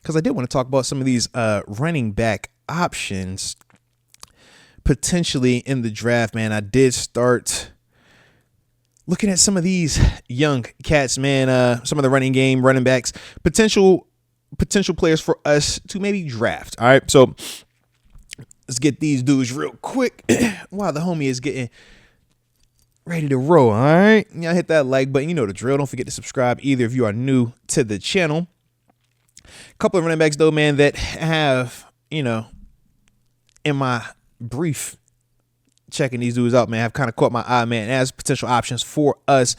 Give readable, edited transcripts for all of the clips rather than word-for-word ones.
because I did want to talk about some of these running back options potentially in the draft, man. I did start looking at some of these young cats, man. Some of the running backs, potential players for us to maybe draft. All right, so let's get these dudes real quick while the homie is getting ready to roll. All right, y'all hit that like button. You know the drill. Don't forget to subscribe either if you are new to the channel. A couple of running backs though, man, that have, in my brief checking these dudes out, man, have kind of caught my eye, man, as potential options for us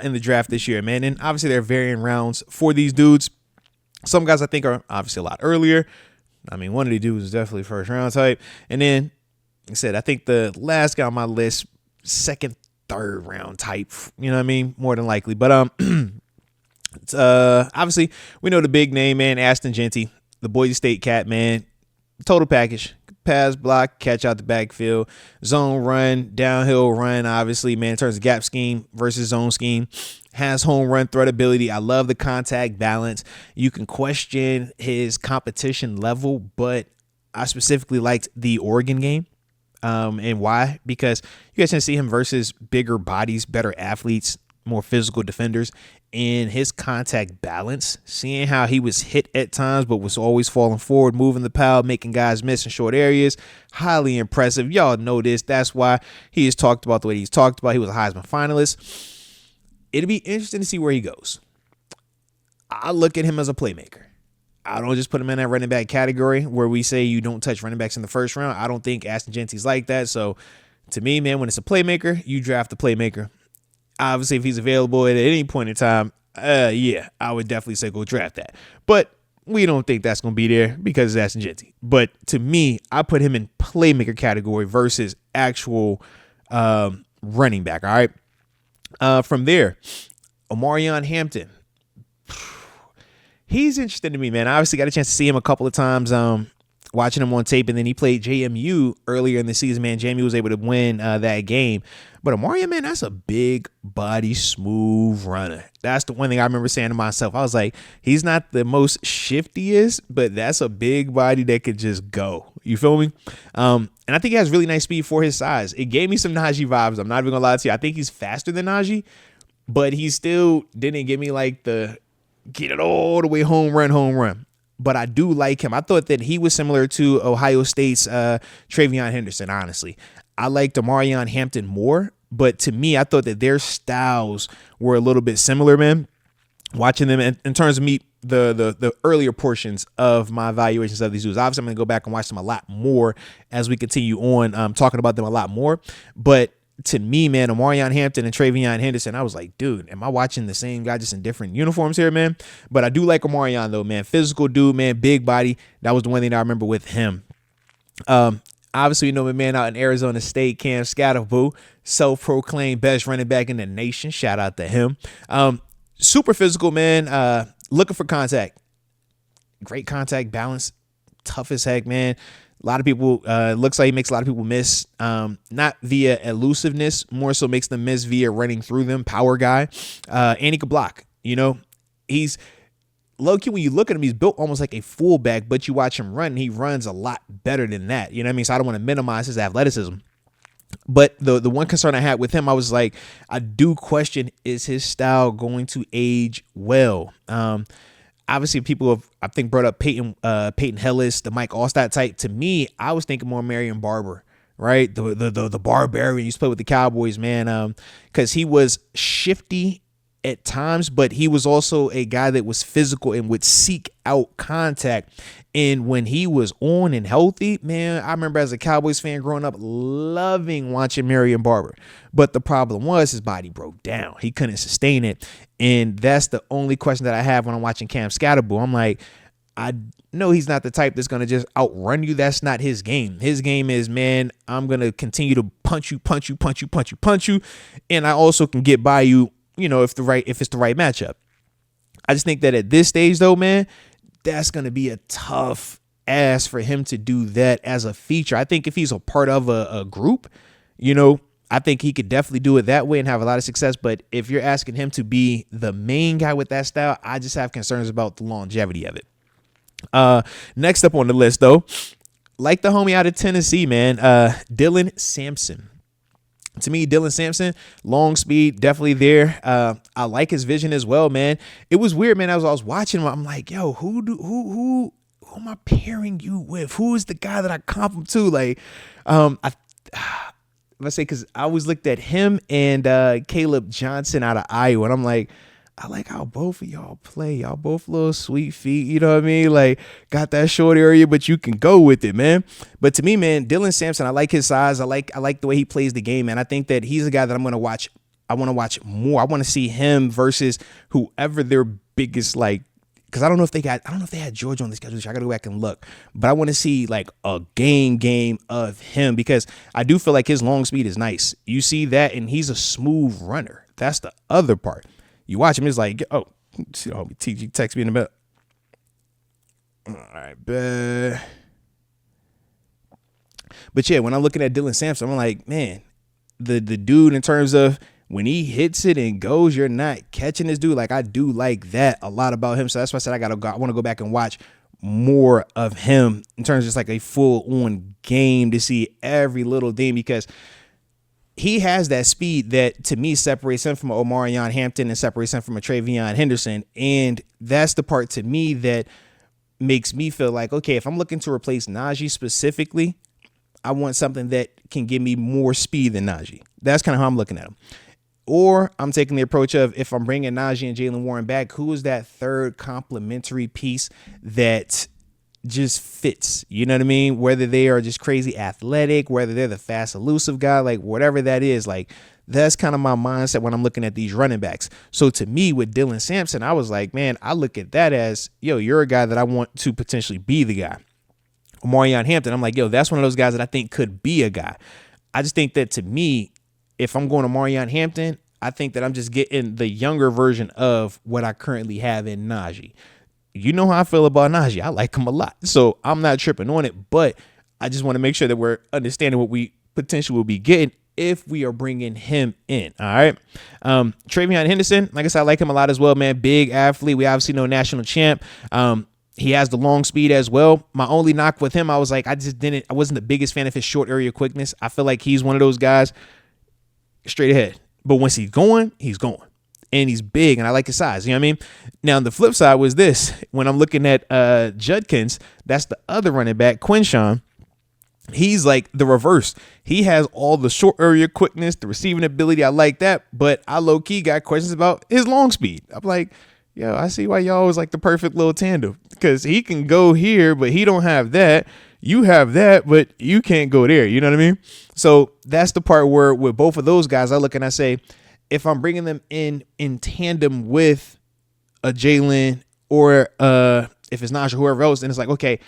in the draft this year, man. And obviously there are varying rounds for these dudes. Some guys I think are obviously a lot earlier. I mean, one of these dudes is definitely first round type. And then, like I said, I think the last guy on my list, second, third round type, you know what I mean? More than likely. But obviously we know the big name, man, Ashton Jeanty, the Boise State cat, man. Total package. Pass, block, catch out the backfield, zone run, downhill run, obviously, man, in terms of gap scheme versus zone scheme. Has home run threat ability. I love the contact balance. You can question his competition level, but I specifically liked the Oregon game. And why? Because you guys can see him versus bigger bodies, better athletes, more physical defenders, and his contact balance, seeing how he was hit at times but was always falling forward, moving the pile, making guys miss in short areas. Highly impressive. Y'all know this. That's why he is talked about the way he's talked about. He was a Heisman finalist. It'll be interesting to see where he goes. I look at him as a playmaker. I don't just put him in that running back category where we say you don't touch running backs in the first round. I don't think Ashton Jeanty's like that. So to me, man, when it's a playmaker, you draft the playmaker. Obviously, if he's available at any point in time, yeah, I would definitely say go draft that. But we don't think that's going to be there because it's Ashton Jeanty. But to me, I put him in playmaker category versus actual running back, all right? From there, Omarion Hampton. He's interesting to me, man. I obviously got a chance to see him a couple of times watching him on tape, and then he played JMU earlier in the season, man. JMU was able to win that game. But Omarion, man, that's a big body, smooth runner. That's the one thing I remember saying to myself. I was like, he's not the most shiftiest, but that's a big body that could just go. You feel me? And I think he has really nice speed for his size. It gave me some Najee vibes. I'm not even going to lie to you. I think he's faster than Najee, but he still didn't give me like the get it all the way home run. But I do like him. I thought that he was similar to Ohio State's Travion Henderson, honestly. I liked Omarion Hampton more, but to me, I thought that their styles were a little bit similar, man. Watching them in terms of the earlier portions of my evaluations of these dudes. Obviously, I'm going to go back and watch them a lot more as we continue on talking about them a lot more. But to me, man, Omarion Hampton and Travion Henderson, I was like, dude, am I watching the same guy just in different uniforms here, man? But I do like Omarion, though, man. Physical dude, man, big body. That was the one thing I remember with him. Obviously, you know my man out in Arizona State, Skattebo, self-proclaimed best running back in the nation. Shout out to him. Super physical, man. Looking for contact. Great contact balance. Tough as heck, man. A lot of people, looks like he makes a lot of people miss, not via elusiveness, more so makes them miss via running through them, power guy. And he can block, he's low-key, when you look at him, he's built almost like a fullback, but you watch him run, and he runs a lot better than that. You know what I mean? So I don't want to minimize his athleticism. But the one concern I had with him, I was like, I do question, is his style going to age well? Obviously, people have, I think, brought up Peyton Hillis, the Mike Allstott type. To me, I was thinking more Marion Barber, right? The barbarian used to play with the Cowboys, man, because he was shifty at times, but he was also a guy that was physical and would seek out contact. And when he was on and healthy, man, I remember as a Cowboys fan growing up loving watching Marion Barber. But the problem was his body broke down. He couldn't sustain it. And that's the only question that I have when I'm watching Cam Skattebo. I'm like, I know he's not the type that's going to just outrun you. That's not his game. His game is, man, I'm going to continue to punch you. And I also can get by you, if it's the right matchup. I just think that at this stage, though, man, that's going to be a tough ask for him to do that as a feature. I think if he's a part of a group, I think he could definitely do it that way and have a lot of success. But if you're asking him to be the main guy with that style, I just have concerns about the longevity of it. Next up on the list, though, like the homie out of Tennessee, man, Dylan Sampson. To me, Dylan Sampson, long speed, definitely there. I like his vision as well, man. It was weird, man. As I was watching him, I'm like, yo, who am I pairing you with? Who is the guy that I comp him to? Like, let's say, because I always looked at him and Caleb Johnson out of Iowa, and I'm like, I like how both of y'all play. Y'all both little sweet feet, you know what I mean? Like, got that short area, but you can go with it, man. But to me, man, Dylan Sampson, I like his size. I like the way he plays the game, man. I think that he's a guy that I'm going to watch. I want to watch more. I want to see him versus whoever their biggest, like, because I don't know if they had Georgia on the schedule. I got to go back and look. But I want to see like a game of him, because I do feel like his long speed is nice. You see that, and he's a smooth runner. That's the other part. You watch him, it's like, oh, TG text me in a bit. All right, but yeah, when I'm looking at Dylan Sampson, I'm like, man, the dude, in terms of when he hits it and goes, you're not catching this dude. Like, I do like that a lot about him. So that's why I said I want to go back and watch more of him in terms of just like a full on game to see every little thing, because he has that speed that, to me, separates him from an Omarion Hampton and separates him from a Travion Henderson. And that's the part, to me, that makes me feel like, okay, if I'm looking to replace Najee specifically, I want something that can give me more speed than Najee. That's kind of how I'm looking at him. Or I'm taking the approach of, if I'm bringing Najee and Jaylen Warren back, who is that third complementary piece that just fits, you know what I mean? Whether they are just crazy athletic, whether they're the fast, elusive guy, like whatever that is, like that's kind of my mindset when I'm looking at these running backs. So to me, with Dylan Sampson, I was like, man, I look at that as, yo, you're a guy that I want to potentially be the guy. Omarion Hampton, I'm like, yo, that's one of those guys that I think could be a guy. I just think that, to me, if I'm going to Omarion Hampton, I think that I'm just getting the younger version of what I currently have in Najee. You know how I feel about Najee. I like him a lot. So I'm not tripping on it, but I just want to make sure that we're understanding what we potentially will be getting if we are bringing him in. All right. Travion Henderson, like I said, I like him a lot as well, man. Big athlete. We obviously know national champ. He has the long speed as well. My only knock with him, I was like, I wasn't the biggest fan of his short area quickness. I feel like he's one of those guys straight ahead. But once he's going, he's going. And he's big, and I like his size. You know what I mean? Now, the flip side was this. When I'm looking at Judkins, that's the other running back, Quinshawn. He's like the reverse. He has all the short area quickness, the receiving ability. I like that. But I low-key got questions about his long speed. I'm like, yo, I see why y'all was like the perfect little tandem. Because he can go here, but he don't have that. You have that, but you can't go there. You know what I mean? So that's the part where with both of those guys, I look and I say, if I'm bringing them in tandem with a Jalen or if it's Najee, whoever else, then it's like, okay,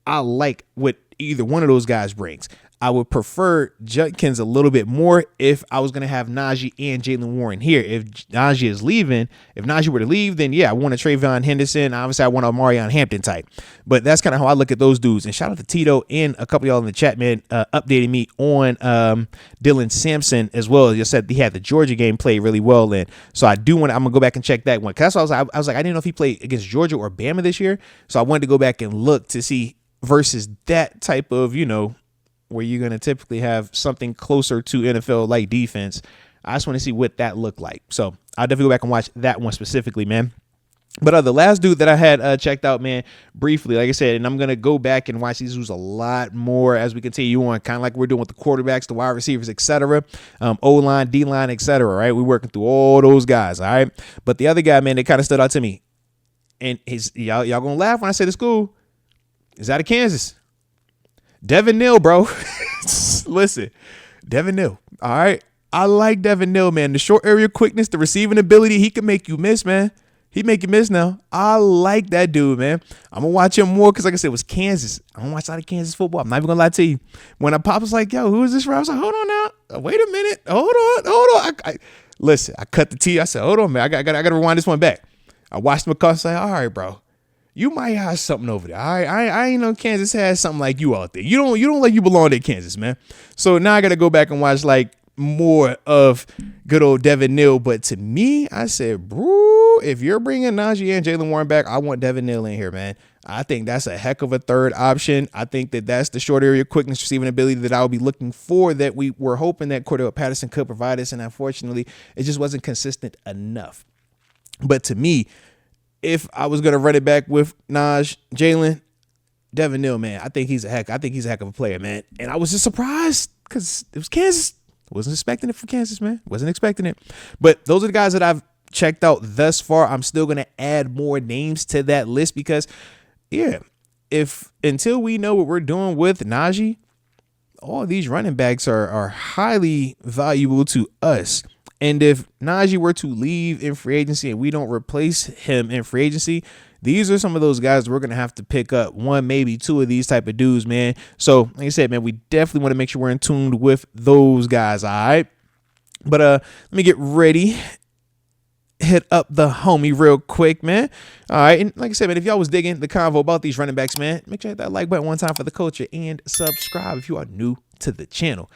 I like what either one of those guys brings. I would prefer Judkins a little bit more if I was going to have Najee and Jaylen Warren here. If Najee is leaving, if Najee were to leave, then yeah, I want a Travion Henderson. Obviously, I want a Omarion Hampton type. But that's kind of how I look at those dudes. And shout out to Tito and a couple of y'all in the chat, man, updating me on Dylan Sampson as well. You said he had the Georgia game played really well in. So I'm going to go back and check that one. Because that's what I was like, I didn't know if he played against Georgia or Bama this year. So I wanted to go back and look to see versus that type of, you know, where you're going to typically have something closer to NFL like defense. I just want to see what that looked like. So I'll definitely go back and watch that one specifically, man. But the last dude that I had checked out, man, briefly, like I said, and I'm going to go back and watch these dudes a lot more as we continue on, kind of like we're doing with the quarterbacks, the wide receivers, etc. O-line, D-line, etc. Right? We're working through all those guys, all right? But the other guy, man, that kind of stood out to me, and y'all going to laugh when I say the school, is out of Kansas. Devin Neal, bro. Listen, Devin Neal. All right. I like Devin Neal, man. The short area quickness, the receiving ability, he can make you miss, man. He make you miss now. I like that dude, man. I'm going to watch him more because, like I said, it was Kansas. I'm going to watch a lot of Kansas football. I'm not even going to lie to you. When I pop was like, yo, who is this? I was like, hold on now. Wait a minute. Hold on. Listen, I cut the T. I said, hold on, man. I got to rewind this one back. I watched McCall and say, all right, bro. You might have something over there. I ain't know Kansas has something like you out there. You don't like you belong in Kansas, man. So now I got to go back and watch like more of good old Devin Neal. But to me, I said, bro, if you're bringing Najee and Jaylen Warren back, I want Devin Neal in here, man. I think that's a heck of a third option. I think that that's the short area quickness receiving ability that I would be looking for, that we were hoping that Cordell Patterson could provide us. And unfortunately, it just wasn't consistent enough. But to me, if I was going to run it back with Naj, Jaylen, Devin Neal, man, I think he's a heck of a player, man. And I was just surprised because it was Kansas. Wasn't expecting it for Kansas, man. Wasn't expecting it. But those are the guys that I've checked out thus far. I'm still going to add more names to that list because, yeah, until we know what we're doing with Najee, all these running backs are highly valuable to us. And if Najee were to leave in free agency and we don't replace him in free agency, these are some of those guys we're going to have to pick up. One, maybe two of these type of dudes, man. So, like I said, man, we definitely want to make sure we're in tune with those guys, all right? But let me get ready. Hit up the homie real quick, man. All right, and like I said, man, if y'all was digging the convo about these running backs, man, make sure you hit that like button one time for the culture and subscribe if you are new to the channel.